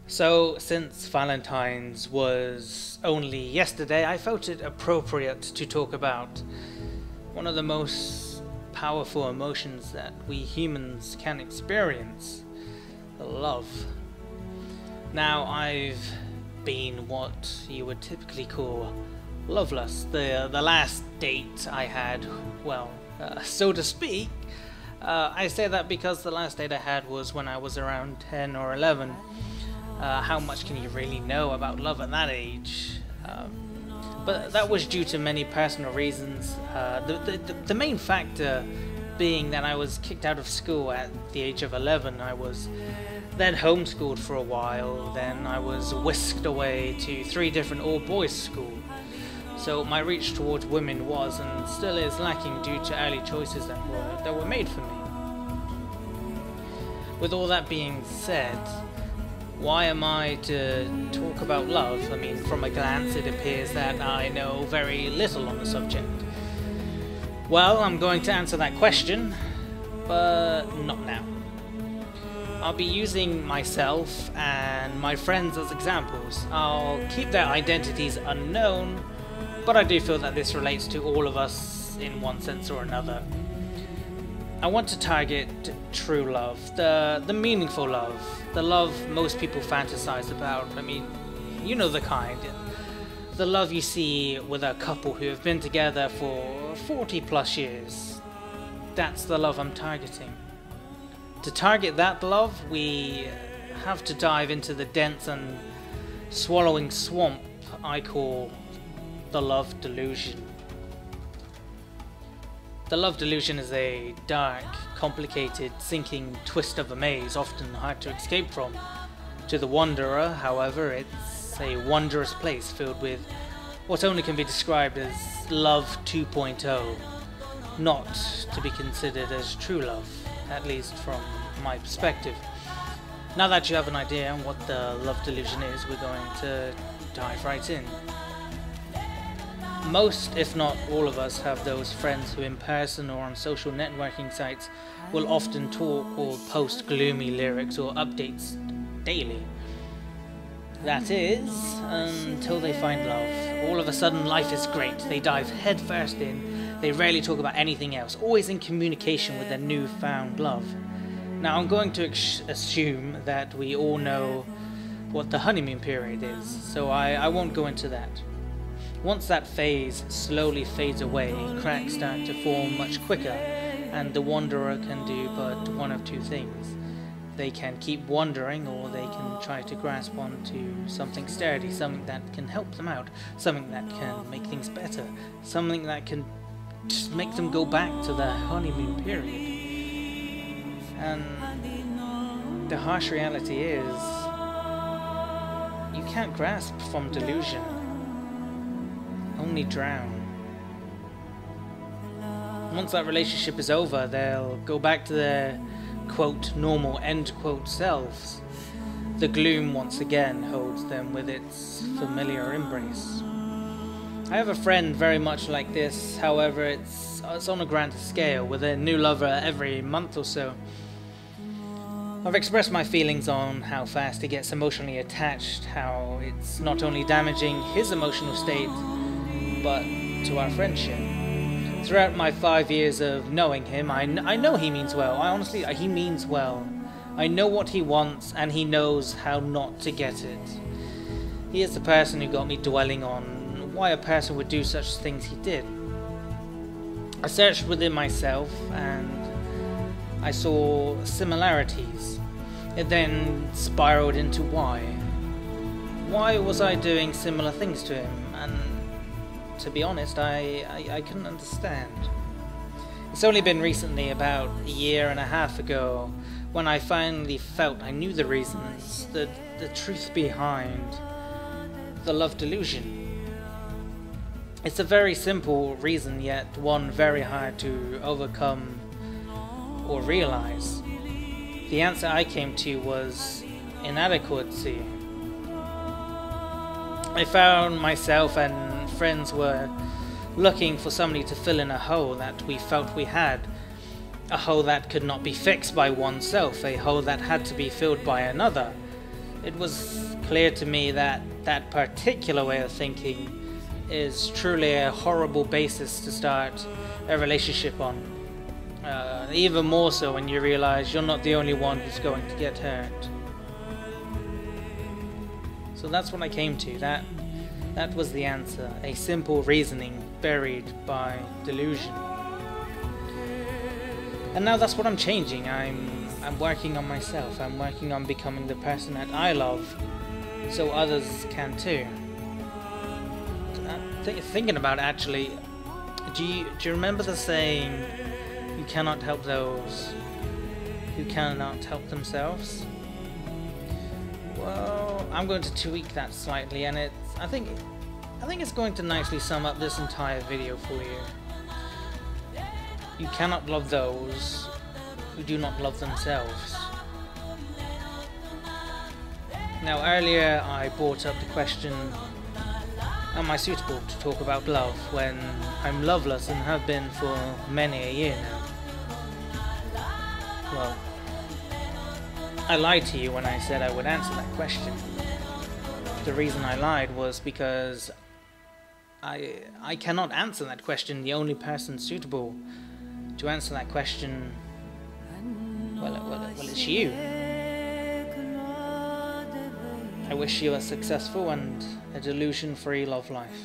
So, since Valentine's was only yesterday, I felt it appropriate to talk about one of the most powerful emotions that we humans can experience: love. Now, I've been what you would typically call loveless. The last date I had, well, so to speak, I say that because the last date I had was when I was around 10 or 11. How much can you really know about love at that age? But that was due to many personal reasons. The main factor being that I was kicked out of school at the age of 11. I was then homeschooled for a while, then I was whisked away to 3 different all-boys schools. So my reach towards women was and still is lacking due to early choices that were made for me. With all that being said, why am I to talk about love? I mean, from a glance it appears that I know very little on the subject. Well, I'm going to answer that question, but not now. I'll be using myself and my friends as examples. I'll keep their identities unknown, but I do feel that this relates to all of us in one sense or another. I want to target true love, the meaningful love, the love most people fantasize about. I mean, you know the kind. The love you see with a couple who have been together for 40 plus years. That's the love I'm targeting. To target that love, we have to dive into the dense and swallowing swamp I call the Love Delusion. The Love Delusion is a dark, complicated, sinking twist of a maze, often hard to escape from. To the wanderer, however, it's a wondrous place filled with what only can be described as Love 2.0, not to be considered as true love, at least from my perspective. Now that you have an idea on what the Love Delusion is, we're going to dive right in. Most, if not all of us, have those friends who in person or on social networking sites will often talk or post gloomy lyrics or updates daily. That is, until they find love. All of a sudden life is great, they dive headfirst in, they rarely talk about anything else, always in communication with their newfound love. Now I'm going to assume that we all know what the honeymoon period is, so I won't go into that. Once that phase slowly fades away, cracks start to form much quicker, and the wanderer can do but one of two things. They can keep wandering, or they can try to grasp onto something sturdy, something that can help them out, something that can make things better, something that can just make them go back to the honeymoon period. And the harsh reality is, you can't grasp from delusion. Only drown. Once that relationship is over, they'll go back to their quote normal end quote selves. The gloom once again holds them with its familiar embrace. I have a friend very much like this, however it's on a grander scale, with a new lover every month or so. I've expressed my feelings on how fast he gets emotionally attached, how it's not only damaging his emotional state, but to our friendship. Throughout my 5 years of knowing him, I know he means well. He means well. I know what he wants, and he knows how not to get it. He is the person who got me dwelling on why a person would do such things he did. I searched within myself, and I saw similarities. It then spiraled into why. Why was I doing similar things to him? And to be honest, I couldn't understand. It's only been recently, about a year and a half ago, when I finally felt I knew the reasons, the truth behind the Love Delusion. It's a very simple reason, yet one very hard to overcome or realize. The answer I came to was inadequacy. I found myself and friends were looking for somebody to fill in a hole that we felt we had. A hole that could not be fixed by oneself, a hole that had to be filled by another. it was clear to me that that particular way of thinking is truly a horrible basis to start a relationship on. Even more so when you realize you're not the only one who's going to get hurt. So that's what I came to. That was the answer. A simple reasoning buried by delusion. And now that's what I'm changing. I'm working on myself. I'm working on becoming the person that I love, so others can too. Thinking about it, actually, do you remember the saying, "You cannot help those who cannot help themselves"? Well, I'm going to tweak that slightly, and I think it's going to nicely sum up this entire video for you. You cannot love those who do not love themselves. Now, earlier I brought up the question, am I suitable to talk about love when I'm loveless and have been for many a year now? Well, I lied to you when I said I would answer that question. The reason I lied was because I cannot answer that question. The only person suitable to answer that question, well, it's you. I wish you a successful and a delusion-free love life.